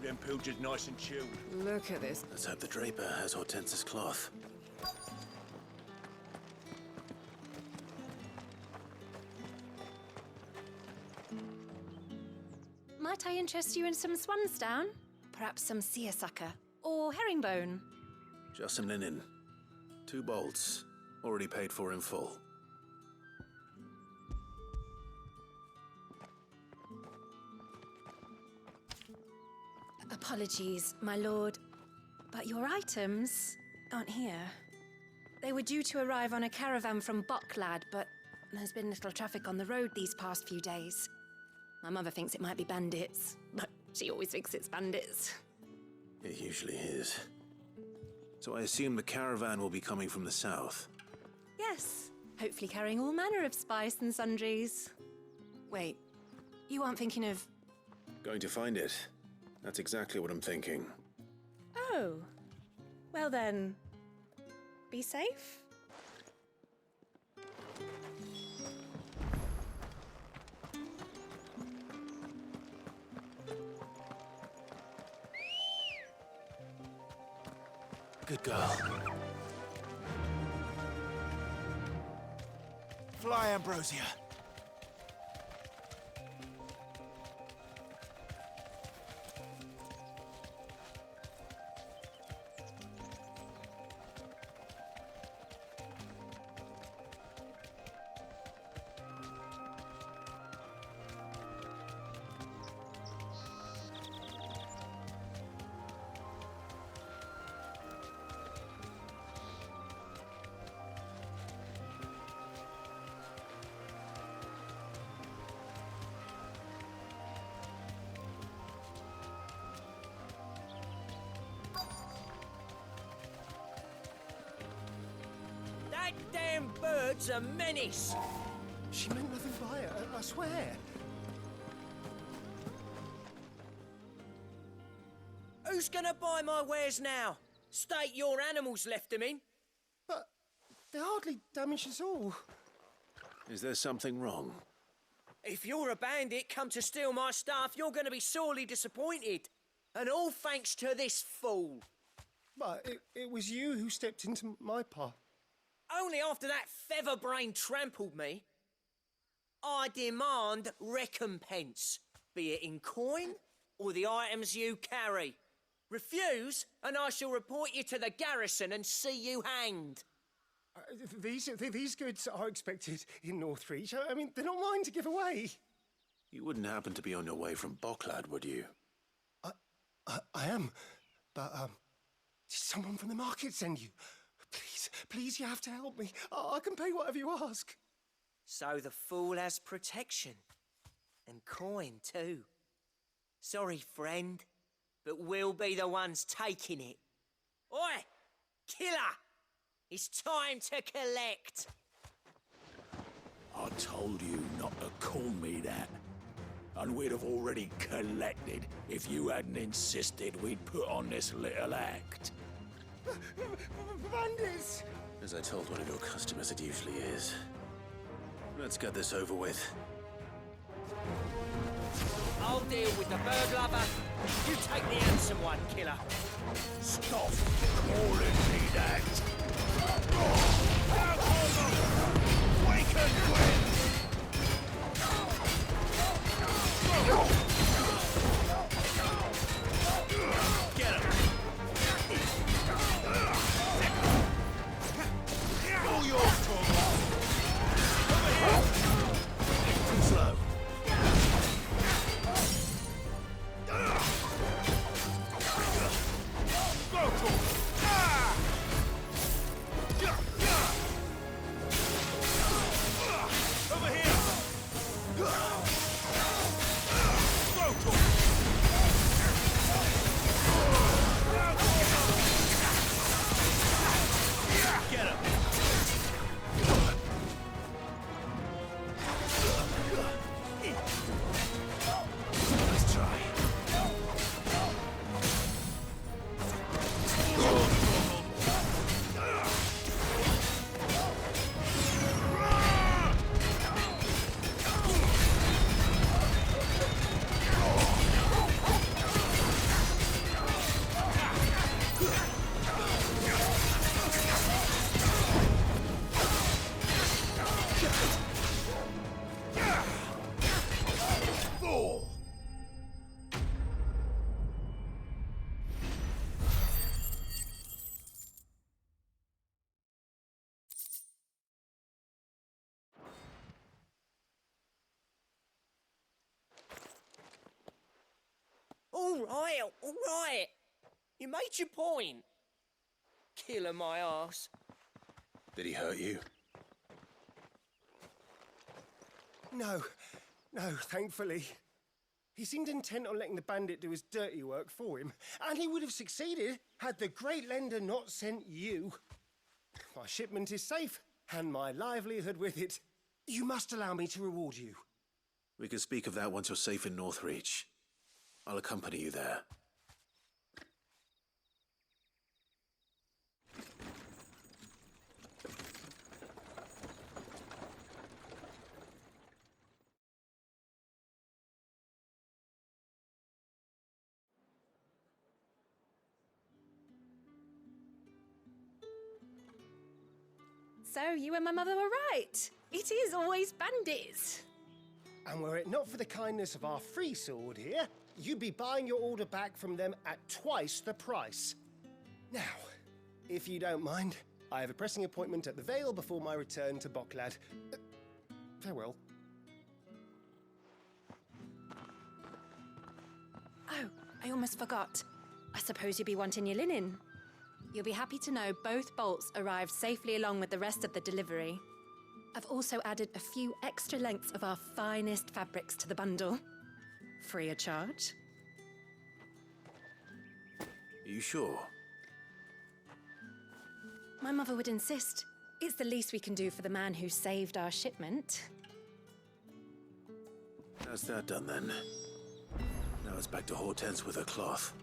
Keep them pilgers nice and chilled. Look at this. Let's hope the draper has Hortense's cloth. Might I interest you in some swansdown? Perhaps some seersucker or herringbone? Just some linen. 2 bolts. Already paid for in full. Apologies, my lord, but your items aren't here. They were due to arrive on a caravan from Bocklad, but there's been little traffic on the road these past few days. My mother thinks it might be bandits, but she always thinks it's bandits. It usually is. So I assume the caravan will be coming from the south. Yes, hopefully carrying all manner of spice and sundries. Wait, you aren't thinking of... Going to find it. That's exactly what I'm thinking. Oh, well then, be safe. Good girl. Fly, Ambrosia. That damn bird's a menace! She meant nothing by it, I swear. Who's gonna buy my wares now? State your animals left them in. But they hardly damaged us all. Is there something wrong? If you're a bandit come to steal my stuff, you're gonna be sorely disappointed. And all thanks to this fool. But it was you who stepped into my path. Only after that featherbrain trampled me. I demand recompense, be it in coin or the items you carry. Refuse, and I shall report you to the garrison and see you hanged. These goods are expected in Northreach. I mean, they're not mine to give away. You wouldn't happen to be on your way from Bocklad, would you? I am, but did someone from the market send you? Please, you have to help me. I can pay whatever you ask. So the fool has protection. And coin, too. Sorry, friend, but we'll be the ones taking it. Oi! Killer! It's time to collect! I told you not to call me that. And we'd have already collected if you hadn't insisted we'd put on this little act. Bandits! As I told one of your customers, it usually is. Let's get this over with. I'll deal with the bird lover. You take the handsome one, killer. Stop calling me that! Wake and win! Get him! All yours, Torvald! Over here! Too slow. Go, Torvald! Over here! all right. You made your point. Killer my ass. Did he hurt you? No, thankfully. He seemed intent on letting the bandit do his dirty work for him, and he would have succeeded had the great lender not sent you. My shipment is safe, and my livelihood with it. You must allow me to reward you. We can speak of that once you're safe in Northreach. I'll accompany you there. So you and my mother were right. It is always bandits. And were it not for the kindness of our free sword here, you'd be buying your order back from them at twice the price. Now, if you don't mind, I have a pressing appointment at the Vale before my return to Bocklad. Farewell. Oh, I almost forgot. I suppose you'll be wanting your linen. You'll be happy to know both bolts arrived safely along with the rest of the delivery. I've also added a few extra lengths of our finest fabrics to the bundle. Free of charge. Are you sure? My mother would insist. It's the least we can do for the man who saved our shipment. That's that done then. Now it's back to Hortense with her cloth.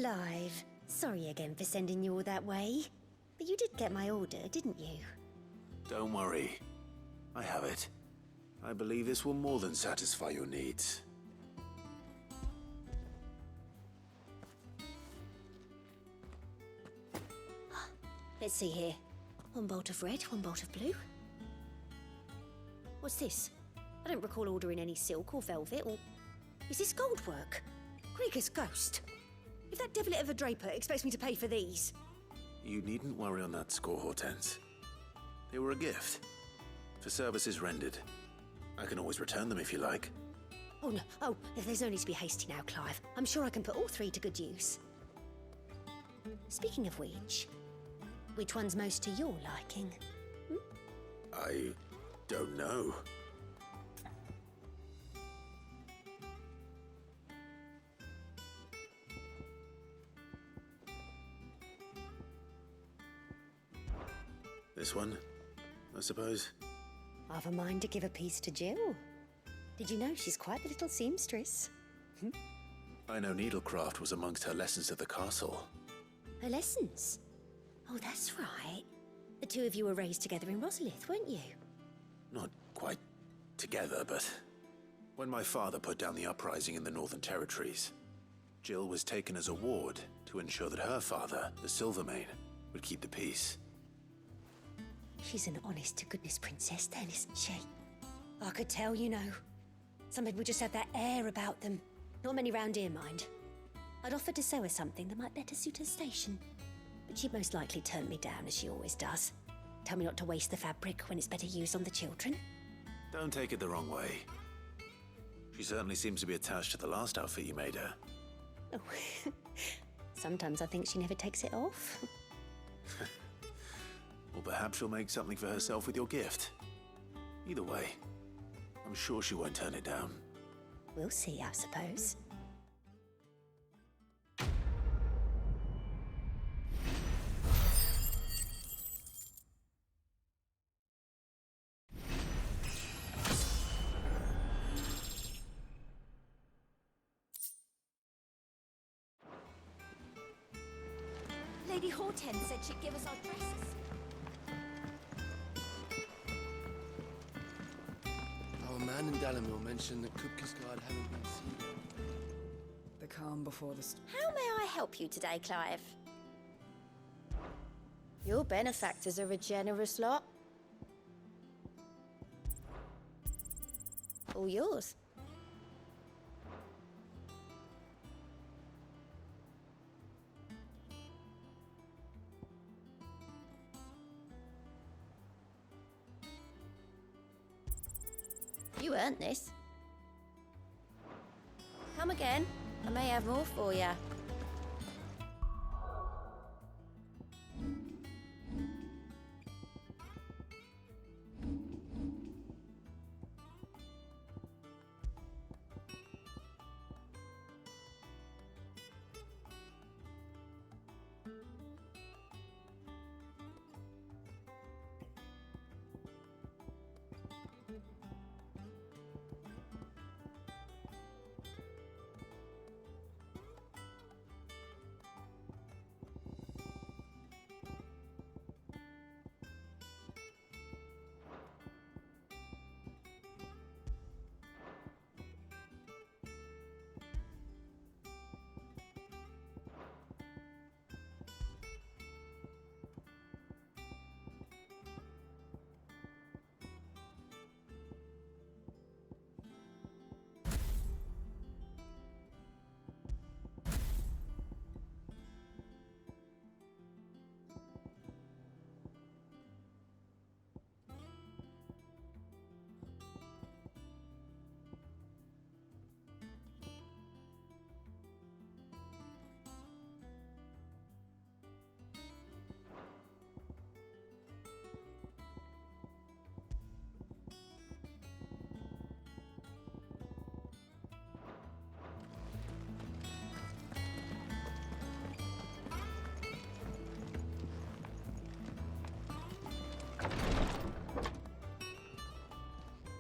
Clive, sorry again for sending you all that way. But you did get my order, didn't you? Don't worry. I have it. I believe this will more than satisfy your needs. Let's see here. One bolt of red, one bolt of blue. What's this? I don't recall ordering any silk or velvet or... Is this gold work? Krieger's ghost. If that devilit of a draper expects me to pay for these... You needn't worry on that score, Hortense. They were a gift. For services rendered. I can always return them if you like. Oh, no. Oh, there's no need to be hasty now, Clive. I'm sure I can put all three to good use. Speaking of which one's most to your liking? I don't know. This one, I suppose. I've a mind to give a piece to Jill. Did you know she's quite the little seamstress? I know needlecraft was amongst her lessons at the castle. Her lessons? Oh, that's right. The two of you were raised together in Rosalith, weren't you? Not quite together, but when my father put down the uprising in the Northern Territories, Jill was taken as a ward to ensure that her father, the Silvermane, would keep the peace. She's an honest-to-goodness princess then, isn't she? I could tell, you know. Some people just have that air about them. Not many round here, mind. I'd offered to sew her something that might better suit her station. But she'd most likely turn me down, as she always does. Tell me not to waste the fabric when it's better used on the children. Don't take it the wrong way. She certainly seems to be attached to the last outfit you made her. Oh. Sometimes I think she never takes it off. Or perhaps she'll make something for herself with your gift. Either way, I'm sure she won't turn it down. We'll see, I suppose. Lady Hortense said she'd give us our dresses. Our man in Dalamil mentioned that Kupka's guard hadn't been seen. The calm before the storm. How may I help you today, Clive? Your benefactors are a generous lot. All yours. You earned this. Come again. I may have more for you.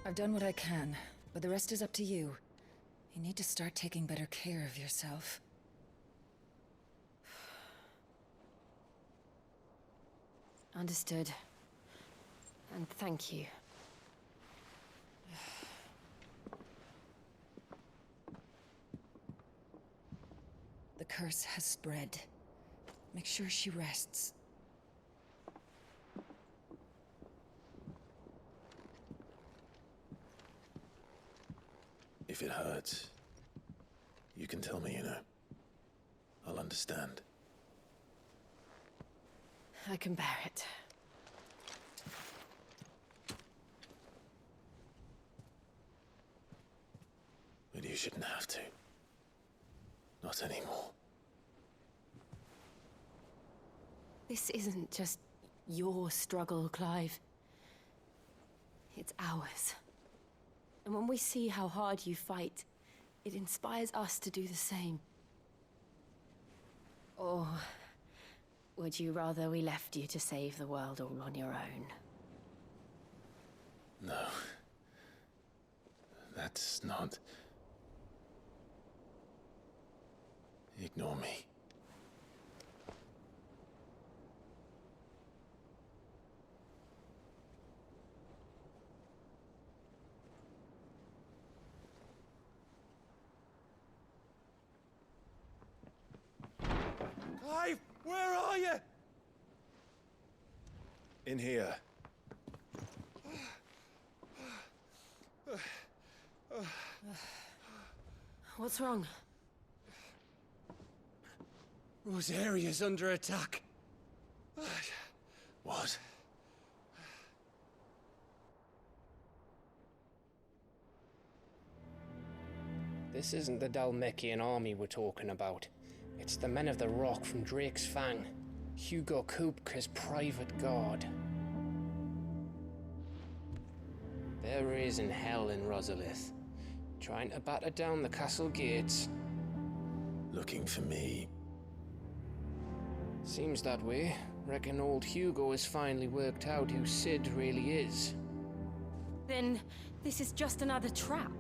I've done what I can, but the rest is up to you. You need to start taking better care of yourself. Understood. And thank you. The curse has spread. Make sure she rests. If it hurts, you can tell me, you know. I'll understand. I can bear it. But you shouldn't have to. Not anymore. This isn't just your struggle, Clive. It's ours. And when we see how hard you fight, it inspires us to do the same. Or would you rather we left you to save the world all on your own? No. That's not... Ignore me. Clive, where are you? In here. What's wrong? Rosaria's under attack. What? This isn't the Dalmekian army we're talking about. It's the men of the Rock from Drake's Fang. Hugo Kupka's private guard. They're raising hell in Rosalith, trying to batter down the castle gates. Looking for me. Seems that way. Reckon old Hugo has finally worked out who Sid really is. Then this is just another trap.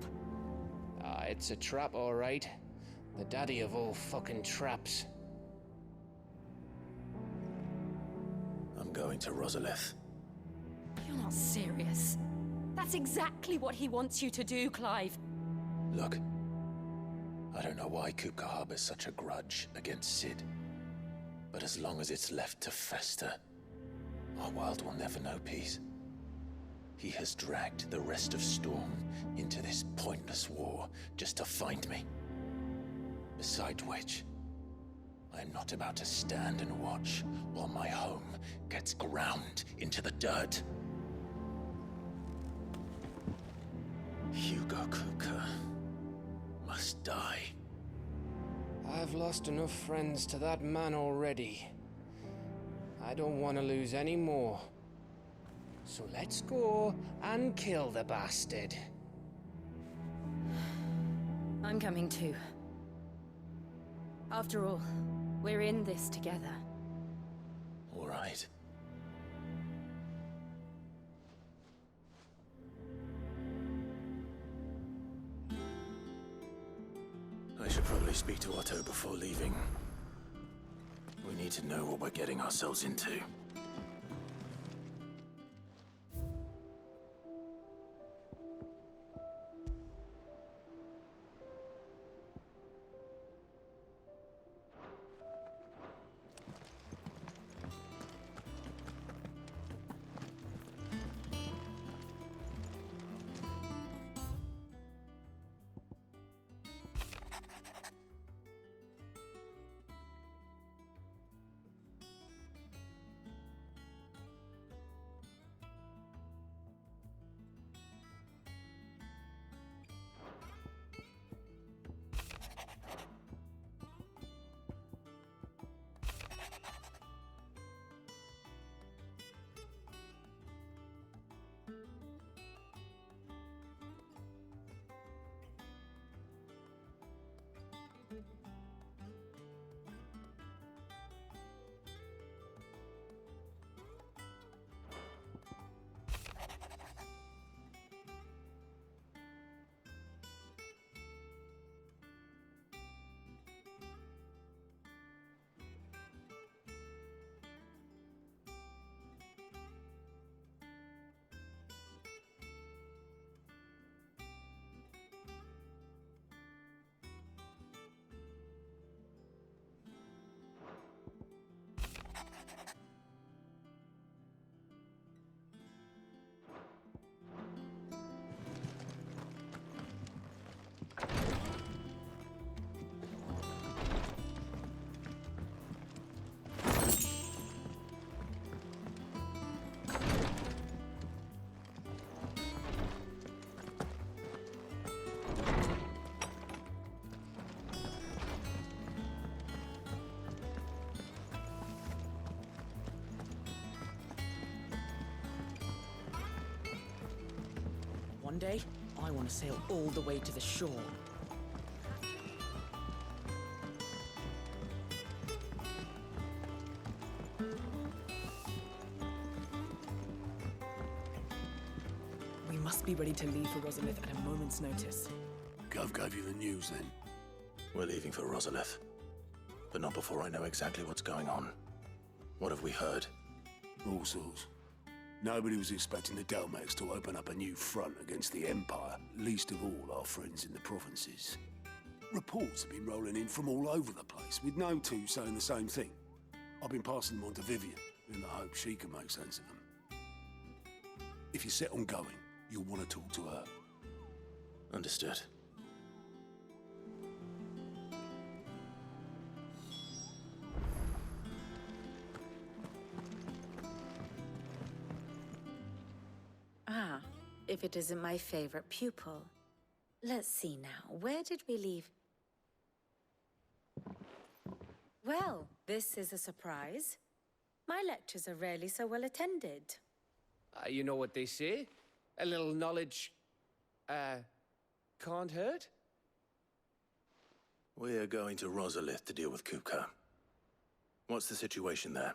Ah, it's a trap, all right. The daddy of all fucking traps. I'm going to Rosalith. You're not serious. That's exactly what he wants you to do, Clive. Look, I don't know why Kupka harbors such a grudge against Sid. But as long as it's left to fester, our world will never know peace. He has dragged the rest of Storm into this pointless war just to find me. Besides which, I am not about to stand and watch while my home gets ground into the dirt. Hugo Kupka must die. I've lost enough friends to that man already. I don't want to lose any more. So let's go and kill the bastard. I'm coming too. After all, we're in this together. All right. I should probably speak to Otto before leaving. We need to know what we're getting ourselves into. One day, I want to sail all the way to the shore. We must be ready to leave for Rosalith at a moment's notice. Gov gave you the news then? We're leaving for Rosalith. But not before I know exactly what's going on. What have we heard? All sorts. Nobody was expecting the Dalmeks to open up a new front against the Empire, least of all our friends in the provinces. Reports have been rolling in from all over the place, with no two saying the same thing. I've been passing them on to Vivian, in the hope she can make sense of them. If you're set on going, you'll want to talk to her. Understood. Ah, if it isn't my favorite pupil. Let's see now. Where did we leave? Well, this is a surprise. My lectures are rarely so well attended. You know what they say? A little knowledge, can't hurt? We're going to Rosalith to deal with Kupka. What's the situation there?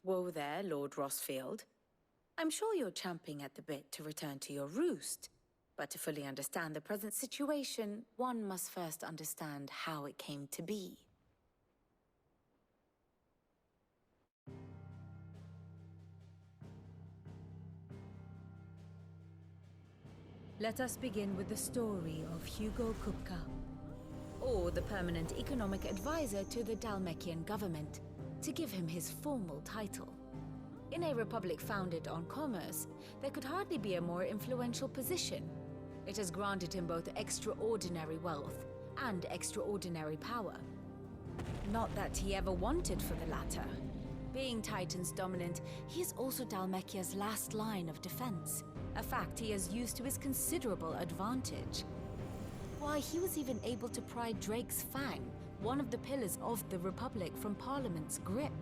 Whoa there, Lord Rossfield. I'm sure you're champing at the bit to return to your roost. But to fully understand the present situation, one must first understand how it came to be. Let us begin with the story of Hugo Kupka, or the permanent economic advisor to the Dhalmekian government, to give him his formal title. In a republic founded on commerce, there could hardly be a more influential position. It has granted him both extraordinary wealth and extraordinary power. Not that he ever wanted for the latter. Being Titan's dominant, he is also Dhalmekia's last line of defense, a fact he has used to his considerable advantage. Why, he was even able to pry Drake's Fang, one of the pillars of the Republic, from Parliament's grip.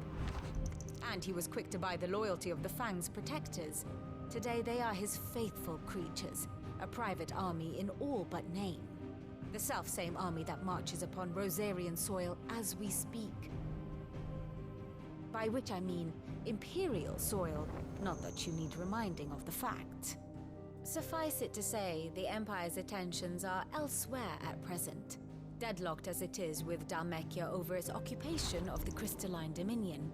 And he was quick to buy the loyalty of the Fang's protectors. Today they are his faithful creatures, a private army in all but name. The self-same army that marches upon Rosarian soil as we speak. By which I mean Imperial soil, not that you need reminding of the fact. Suffice it to say, the Empire's attentions are elsewhere at present, deadlocked as it is with Dhalmekia over its occupation of the Crystalline Dominion,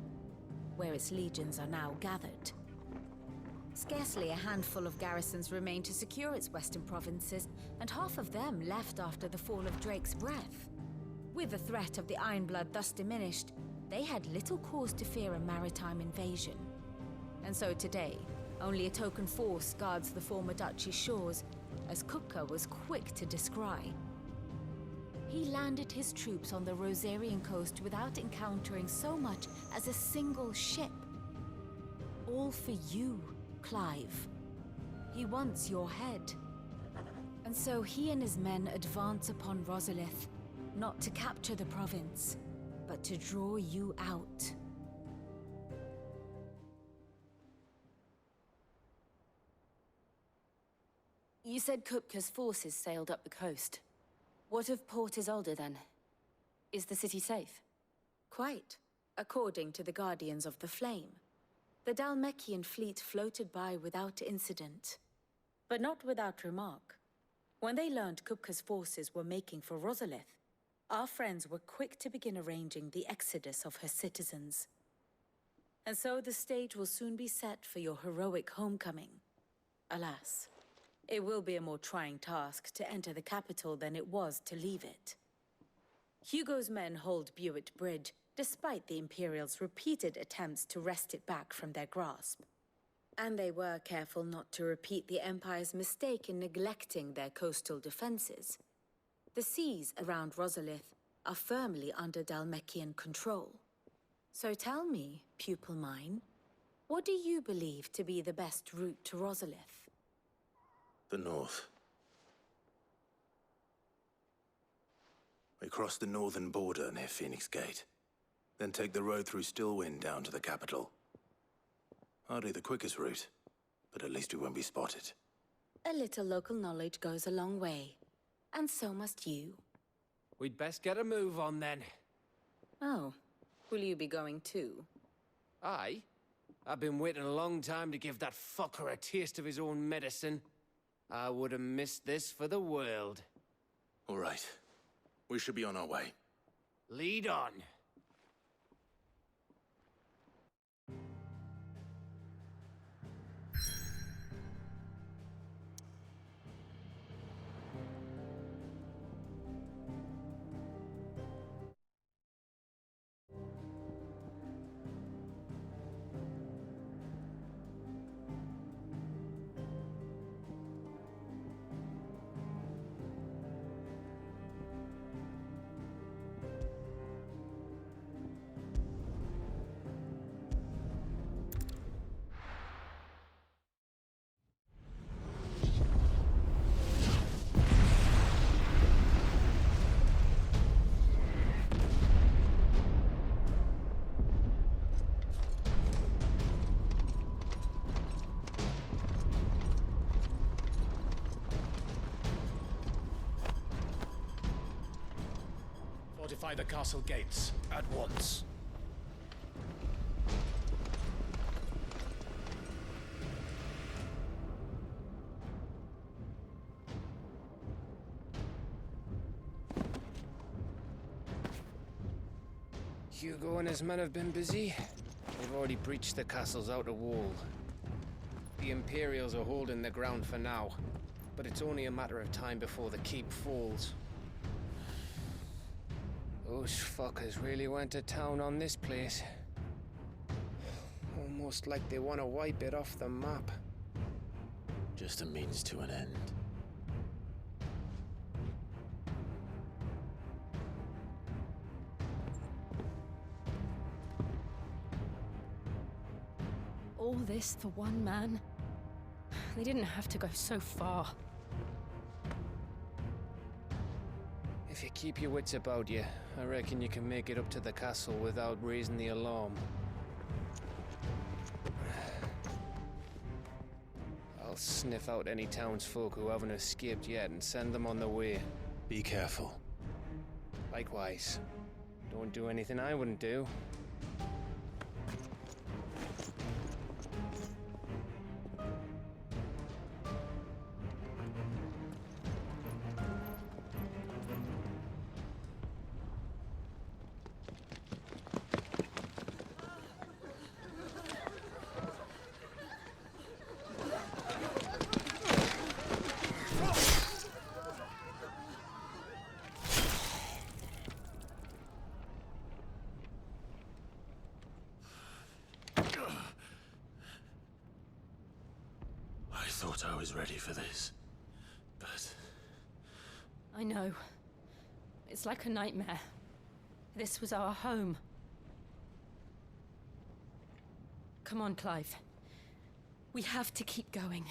where its legions are now gathered. Scarcely a handful of garrisons remain to secure its western provinces, and half of them left after the fall of Drake's Breath. With the threat of the Ironblood thus diminished, they had little cause to fear a maritime invasion. And so today, only a token force guards the former duchy's shores, as Kupka was quick to descry. He landed his troops on the Rosarian coast without encountering so much as a single ship. All for you, Clive. He wants your head. And so he and his men advance upon Rosalith, not to capture the province, but to draw you out. You said Kupka's forces sailed up the coast. What of Port Isolde, then? Is the city safe? Quite, according to the Guardians of the Flame. The Dhalmekian fleet floated by without incident. But not without remark. When they learned Kupka's forces were making for Rosalith, our friends were quick to begin arranging the exodus of her citizens. And so the stage will soon be set for your heroic homecoming. Alas, it will be a more trying task to enter the capital than it was to leave it. Hugo's men hold Buett Bridge, despite the Imperials' repeated attempts to wrest it back from their grasp. And they were careful not to repeat the Empire's mistake in neglecting their coastal defenses. The seas around Rosalith are firmly under Dhalmekian control. So tell me, pupil mine, what do you believe to be the best route to Rosalith? The north. We cross the northern border near Phoenix Gate. Then take the road through Stillwind down to the capital. Hardly the quickest route, but at least we won't be spotted. A little local knowledge goes a long way. And so must you. We'd best get a move on, then. Oh, will you be going too? Aye. I've been waiting a long time to give that fucker a taste of his own medicine. I would have missed this for the world. All right. We should be on our way. Lead on. fortify the castle gates at once. Hugo and his men have been busy. They've already breached the castle's outer wall. The Imperials are holding the ground for now, but it's only a matter of time before the keep falls. Those fuckers really went to town on this place. Almost like they want to wipe it off the map. Just a means to an end. All this for one man? They didn't have to go so far. If you keep your wits about you, I reckon you can make it up to the castle without raising the alarm. I'll sniff out any townsfolk who haven't escaped yet and send them on their way. Be careful. Likewise. Don't do anything I wouldn't do. I thought I was ready for this, but... I know. It's like a nightmare. This was our home. Come on, Clive. We have to keep going.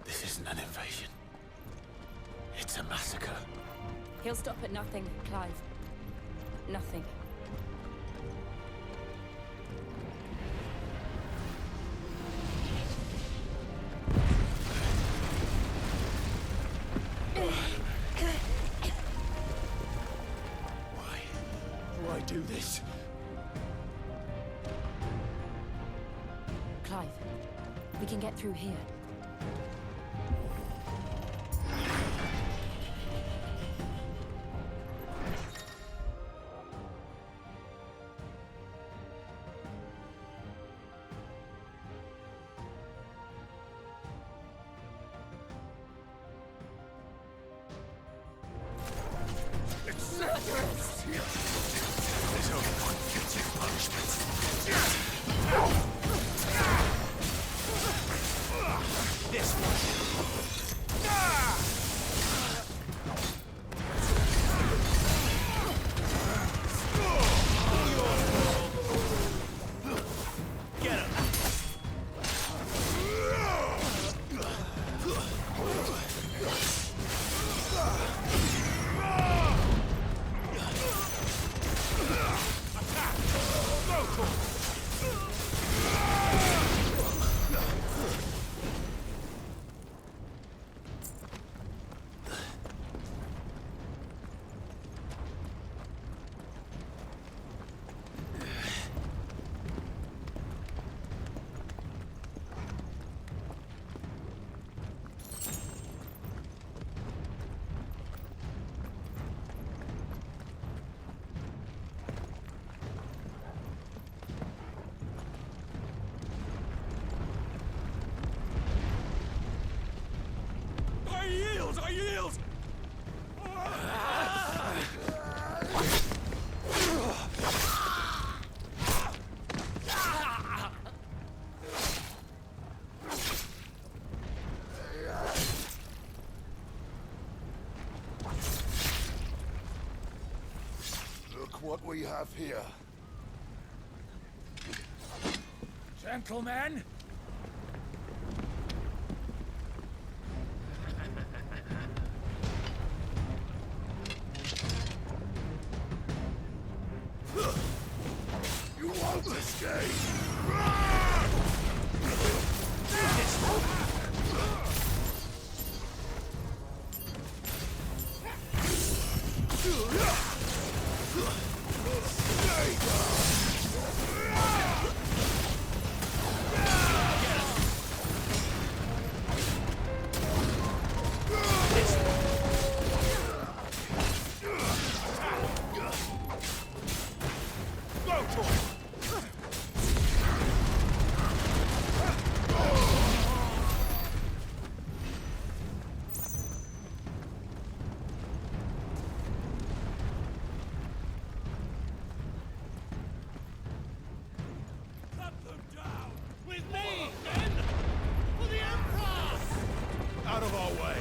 This isn't an invasion. It's a massacre. He'll stop at nothing, Clive. Nothing. Why do this? Clive, we can get through here. There's only one future punishment. This one. Get him. I yield! Look what we have here. Gentlemen! of our way.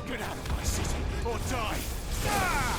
Get out of my city, or die! Ah!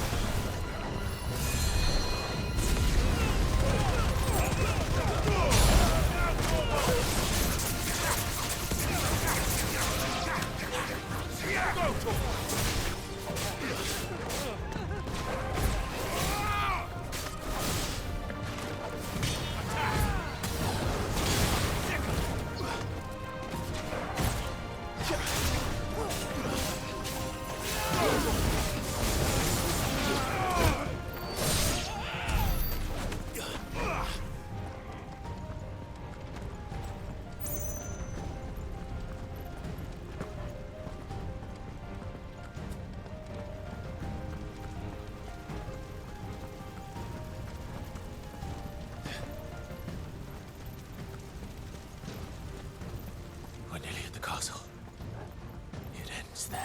We're nearly at the castle. It ends there.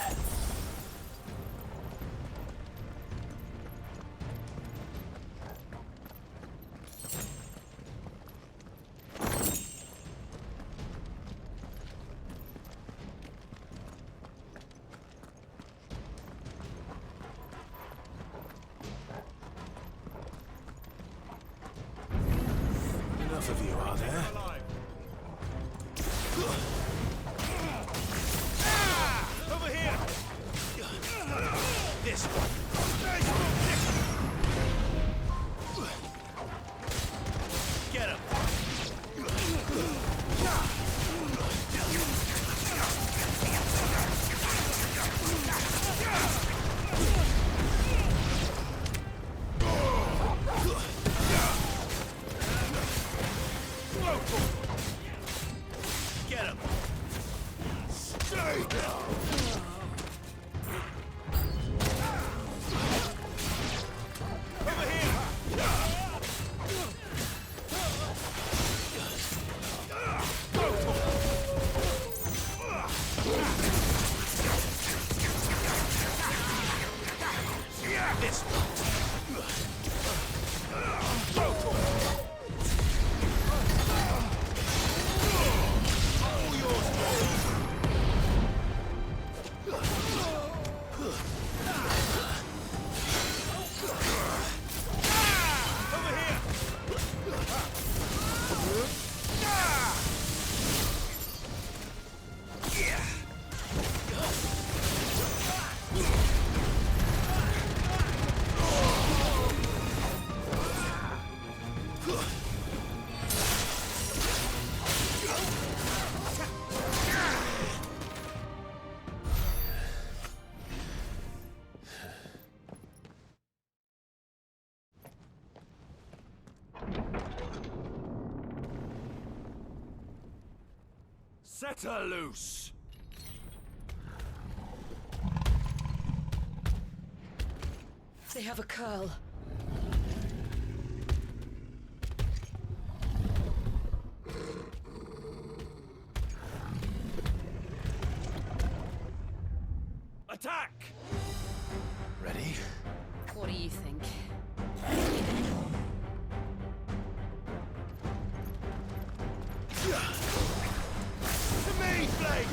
Enough of you, are there? Over here! This one! Get him! Get him! Stay down! Over here! This one! All yours, over here! Set her loose! They have a curl. Attack! Ready? What do you think? To me, Blake!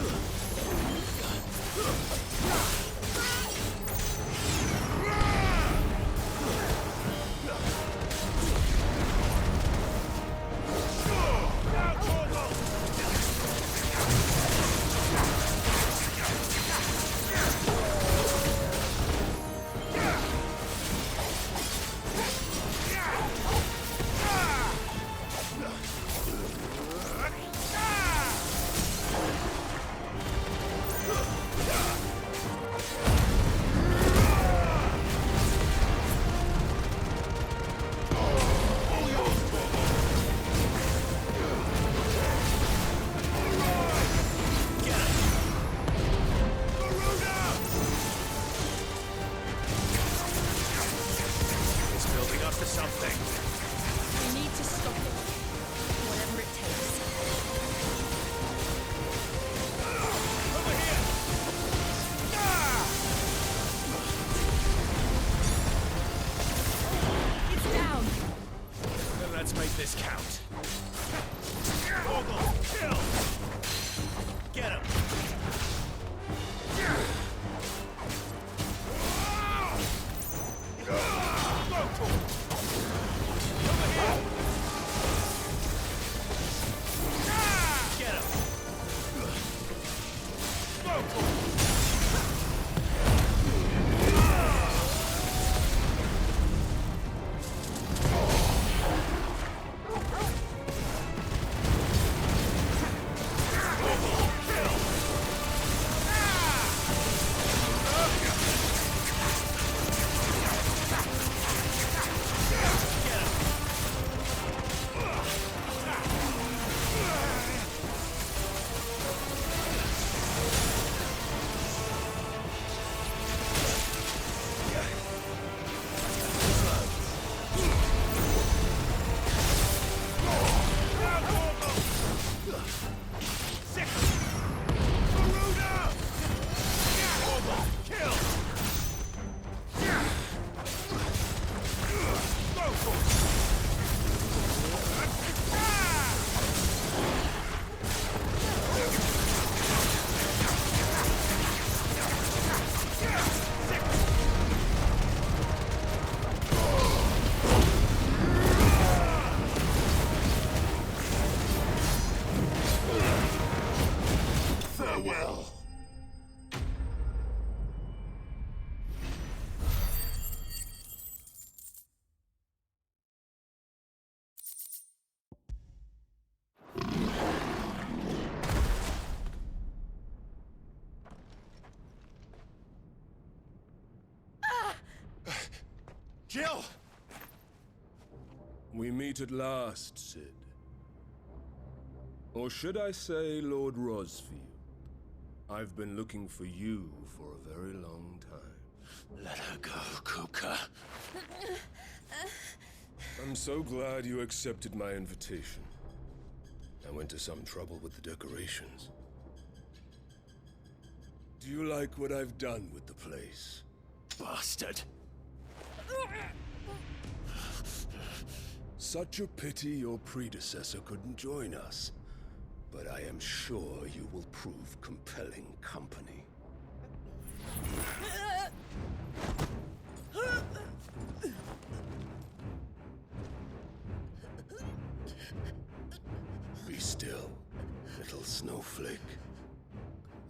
We meet at last, Sid. Or should I say, Lord Rosfield? I've been looking for you for a very long time. Let her go, Kupka. I'm so glad you accepted my invitation. I went to some trouble with the decorations. Do you like what I've done with the place? Bastard. Such a pity your predecessor couldn't join us. But I am sure you will prove compelling company. Be still, little snowflake.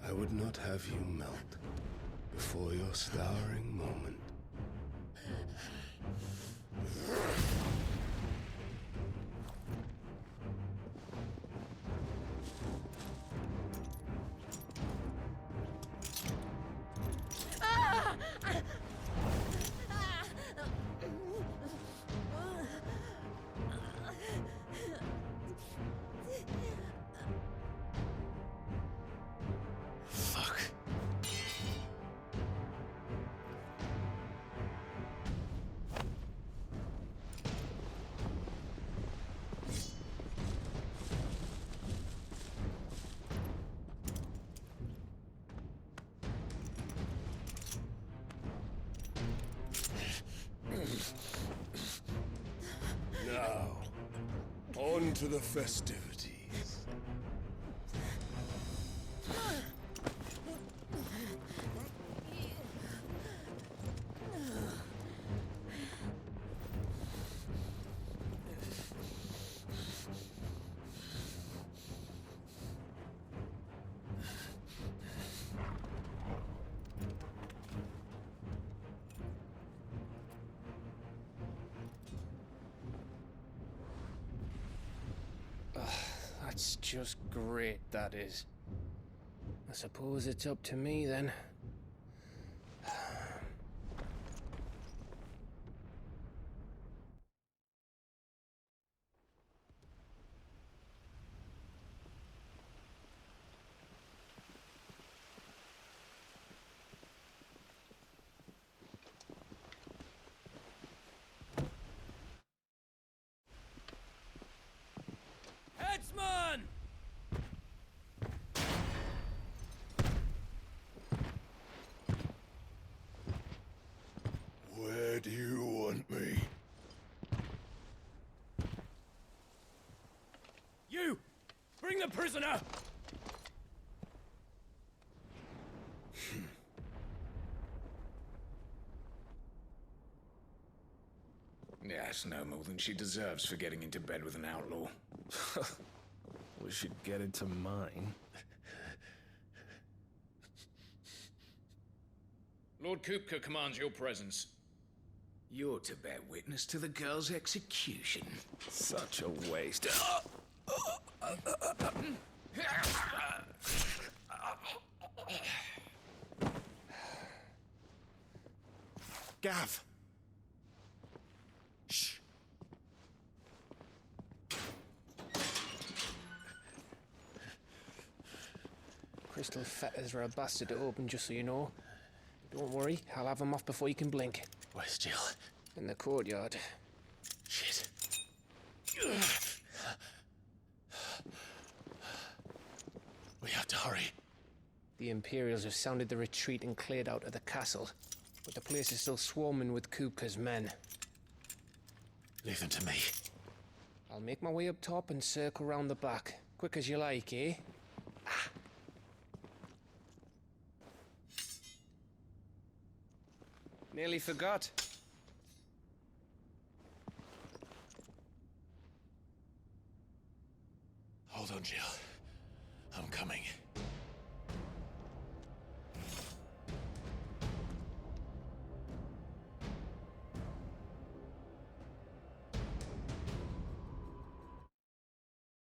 I would not have you melt before your starring moment. Now, on to the festivities. That's just great, that is. I suppose it's up to me then. Headsman! Where do you want me? You! Bring the prisoner! Yes, no more than she deserves for getting into bed with an outlaw. We should get into mine. Lord Kupka commands your presence. You're to bear witness to the girl's execution. Such a waste. Gav! Shh. Crystal fetters are a bastard to open, just so you know. Don't worry, I'll have them off before you can blink. Where's Jill? In the courtyard. Shit. We have to hurry. The Imperials have sounded the retreat and cleared out of the castle, but the place is still swarming with Kupka's men. Leave them to me. I'll make my way up top and circle round the back. Quick as you like, eh? Nearly forgot. Hold on, Jill. I'm coming.